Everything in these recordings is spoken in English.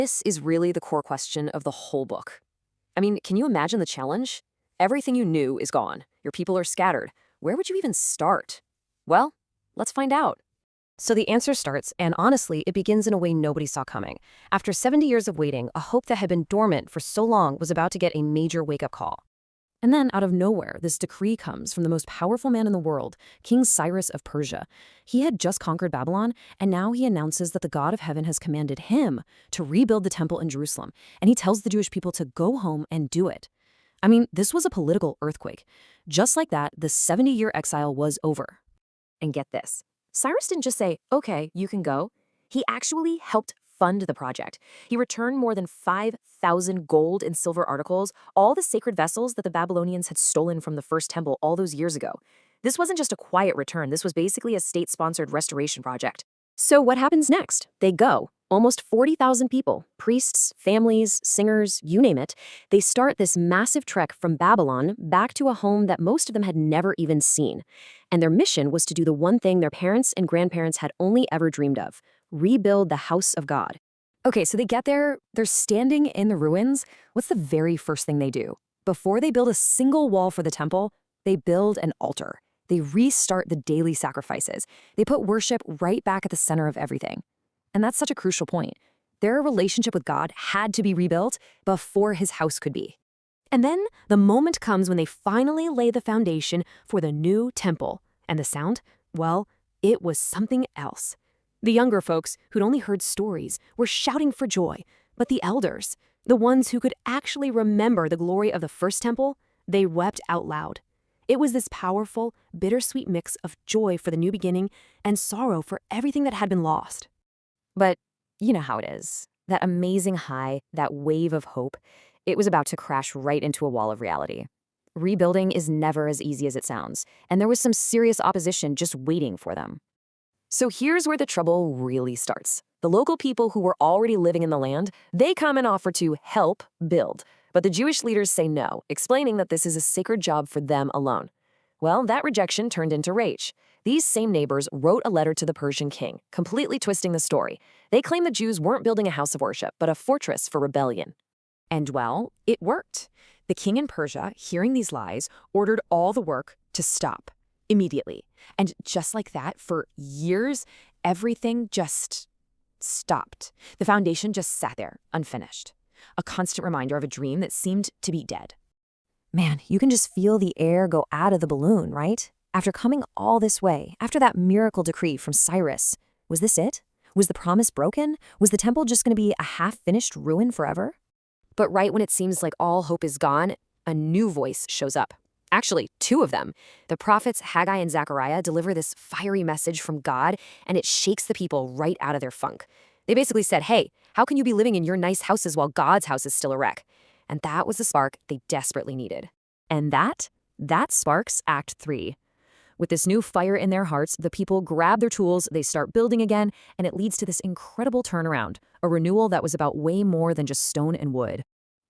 This is really the core question of the whole book. I mean, can you imagine the challenge? Everything you knew is gone. Your people are scattered. Where would you even start? Well, let's find out. So the answer starts, and honestly, it begins in a way nobody saw coming. After 70 years of waiting, a hope that had been dormant for so long was about to get a major wake-up call. And then, out of nowhere, this decree comes from the most powerful man in the world, King Cyrus of Persia. He had just conquered Babylon, and now he announces that the God of heaven has commanded him to rebuild the temple in Jerusalem, and he tells the Jewish people to go home and do it. I mean, this was a political earthquake. Just like that, the 70-year exile was over. And get this. Cyrus didn't just say, okay, you can go. He actually helped fund the project. He returned more than 5,000 gold and silver articles, all the sacred vessels that the Babylonians had stolen from the first temple all those years ago. This wasn't just a quiet return. This was basically a state-sponsored restoration project. So what happens next? They go. Almost 40,000 people, priests, families, singers, you name it. They start this massive trek from Babylon back to a home that most of them had never even seen. And their mission was to do the one thing their parents and grandparents had only ever dreamed of: rebuild the house of God. Okay, so they get there, they're standing in the ruins. What's the very first thing they do? Before they build a single wall for the temple, they build an altar. They restart the daily sacrifices. They put worship right back at the center of everything. And that's such a crucial point. Their relationship with God had to be rebuilt before his house could be. And then the moment comes when they finally lay the foundation for the new temple. And the sound? Well, it was something else. The younger folks, who'd only heard stories, were shouting for joy. But the elders, the ones who could actually remember the glory of the first temple, they wept out loud. It was this powerful, bittersweet mix of joy for the new beginning and sorrow for everything that had been lost. But you know how it is. That amazing high, that wave of hope, it was about to crash right into a wall of reality. Rebuilding is never as easy as it sounds, and there was some serious opposition just waiting for them. So here's where the trouble really starts. The local people who were already living in the land, they come and offer to help build. But the Jewish leaders say no, explaining that this is a sacred job for them alone. Well, that rejection turned into rage. These same neighbors wrote a letter to the Persian king, completely twisting the story. They claimed the Jews weren't building a house of worship, but a fortress for rebellion. And well, it worked. The king in Persia, hearing these lies, ordered all the work to stop immediately. And just like that, for years, everything just stopped. The foundation just sat there, unfinished. A constant reminder of a dream that seemed to be dead. Man, you can just feel the air go out of the balloon, right? After coming all this way, after that miracle decree from Cyrus, was this it? Was the promise broken? Was the temple just going to be a half-finished ruin forever? But right when it seems like all hope is gone, a new voice shows up. Actually, two of them. The prophets Haggai and Zechariah deliver this fiery message from God, and it shakes the people right out of their funk. They basically said, hey, how can you be living in your nice houses while God's house is still a wreck? And that was the spark they desperately needed. And that sparks Act 3. With this new fire in their hearts, the people grab their tools, they start building again, and it leads to this incredible turnaround, a renewal that was about way more than just stone and wood.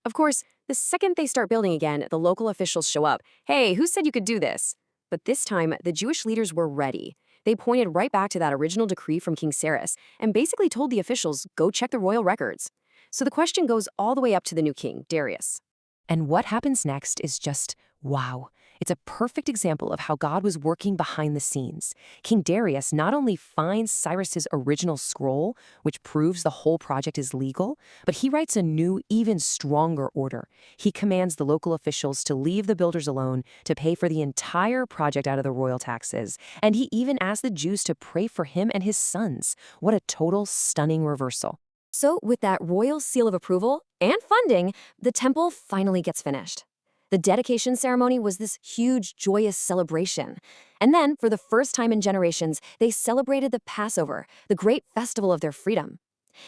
Of course, the second they start building again, the local officials show up. Hey, who said you could do this? But this time, the Jewish leaders were ready. They pointed right back to that original decree from King Cyrus and basically told the officials, go check the royal records. So the question goes all the way up to the new king, Darius. And what happens next is just wow. It's a perfect example of how God was working behind the scenes. King Darius not only finds Cyrus's original scroll, which proves the whole project is legal, but he writes a new, even stronger order. He commands the local officials to leave the builders alone, to pay for the entire project out of the royal taxes, and he even asked the Jews to pray for him and his sons. What a total, stunning reversal. So with that royal seal of approval and funding, the temple finally gets finished. The dedication ceremony was this huge, joyous celebration. And then, for the first time in generations, they celebrated the Passover, the great festival of their freedom.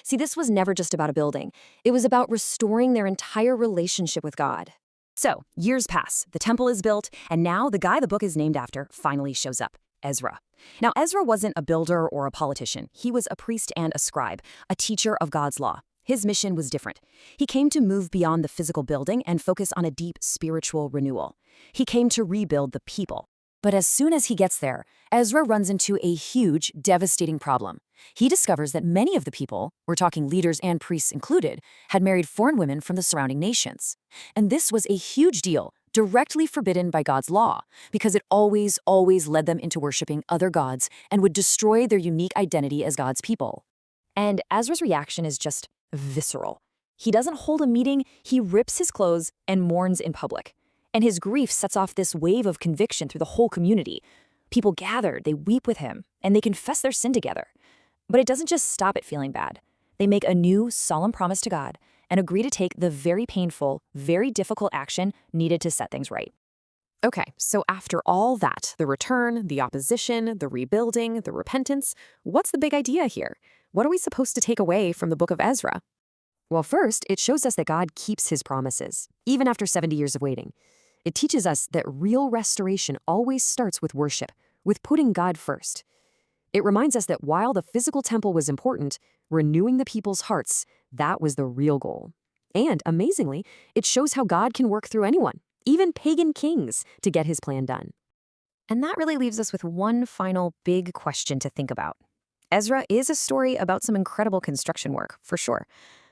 See, this was never just about a building. It was about restoring their entire relationship with God. So, years pass, the temple is built, and now the guy the book is named after finally shows up, Ezra. Now, Ezra wasn't a builder or a politician. He was a priest and a scribe, a teacher of God's law. His mission was different. He came to move beyond the physical building and focus on a deep spiritual renewal. He came to rebuild the people. But as soon as he gets there, Ezra runs into a huge, devastating problem. He discovers that many of the people, we're talking leaders and priests included, had married foreign women from the surrounding nations. And this was a huge deal, directly forbidden by God's law, because it always led them into worshiping other gods and would destroy their unique identity as God's people. And Ezra's reaction is just visceral. He doesn't hold a meeting, he rips his clothes and mourns in public. And his grief sets off this wave of conviction through the whole community. People gather, they weep with him, and they confess their sin together. But it doesn't just stop at feeling bad. They make a new, solemn promise to God and agree to take the very painful, very difficult action needed to set things right. Okay, so after all that, the return, the opposition, the rebuilding, the repentance, what's the big idea here? What are we supposed to take away from the book of Ezra? Well, first, it shows us that God keeps his promises, even after 70 years of waiting. It teaches us that real restoration always starts with worship, with putting God first. It reminds us that while the physical temple was important, renewing the people's hearts, that was the real goal. And amazingly, it shows how God can work through anyone, even pagan kings, to get his plan done. And that really leaves us with one final big question to think about. Ezra is a story about some incredible construction work, for sure,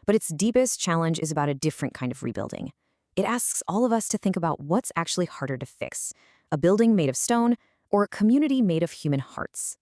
but its deepest challenge is about a different kind of rebuilding. It asks all of us to think about what's actually harder to fix, a building made of stone or a community made of human hearts.